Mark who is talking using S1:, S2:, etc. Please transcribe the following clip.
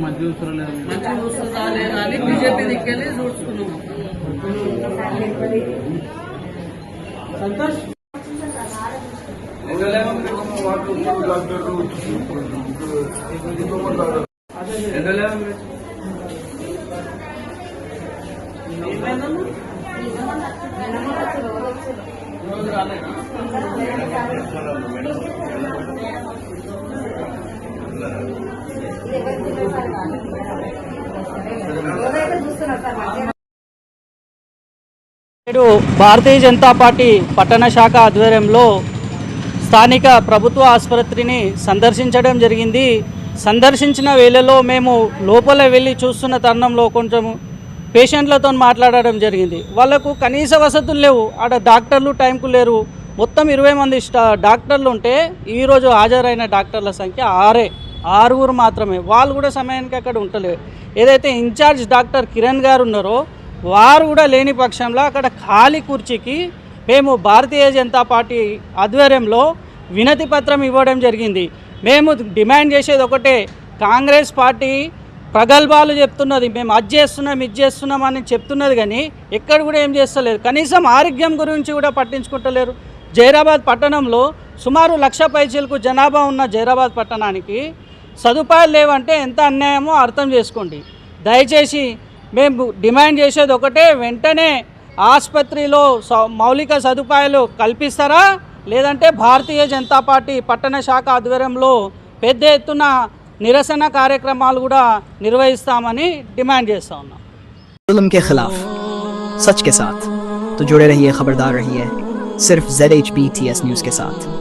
S1: మంచి చూస్తుందా అని బీజేపీ దిక్కెళ్ళి చూసుకున్నాము. సంతోష్
S2: నేడు భారతీయ జనతా పార్టీ పట్టణ శాఖ ఆధ్వర్యంలో స్థానిక ప్రభుత్వ ఆసుపత్రిని సందర్శించడం జరిగింది. సందర్శించిన వేళలో మేము లోపల వెళ్ళి చూస్తున్న తరుణంలో కొంచెం పేషెంట్లతో మాట్లాడడం జరిగింది. వాళ్ళకు కనీస వసతులు లేవు. ఆడ డాక్టర్లు టైంకు లేరు. మొత్తం 20 మంది డాక్టర్లు ఉంటే ఈరోజు హాజరైన డాక్టర్ల సంఖ్య 6 మాత్రమే. వాళ్ళు కూడా సమయానికి అక్కడ ఉండలేరు. ఏదైతే ఇన్ఛార్జ్ డాక్టర్ కిరణ్ గారు ఉన్నారో వారు కూడా లేని పక్షంలో అక్కడ ఖాళీ కుర్చీకి మేము భారతీయ జనతా పార్టీ ఆధ్వర్యంలో వినతి పత్రం ఇవ్వడం జరిగింది. మేము డిమాండ్ చేసేది ఒకటే, కాంగ్రెస్ పార్టీ ప్రగల్భాలు చెప్తున్నది, మేము అది చేస్తున్నాం ఇది చేస్తున్నాం అని చెప్తున్నది, కానీ ఎక్కడ కూడా ఏం చేస్తలేదు. కనీసం ఆరోగ్యం గురించి కూడా పట్టించుకుంటలేరు. జైరాబాద్ పట్టణంలో సుమారు 1,00,000 పైచీలకు జనాభా ఉన్న జైరాబాద్ పట్టణానికి సదుపాయాలు లేవంటే ఎంత అన్యాయమో అర్థం చేసుకోండి. దయచేసి మేము డిమాండ్ చేసేది ఒకటే, వెంటనే ఆసుపత్రిలో మౌలిక సదుపాయాలు కల్పిస్తారా, లేదంటే భారతీయ జనతా పార్టీ పట్టణ శాఖ ఆధ్వర్యంలో పెద్ద ఎత్తున నిరసన కార్యక్రమాలు కూడా నిర్వహిస్తామని డిమాండ్ చేస్తా ఉన్నాం.
S3: जुल्म के खिलाफ सच के साथ तो जुड़े रहिए, खबरदार रहिए सिर्फ ZHBTS न्यूज़ के साथ।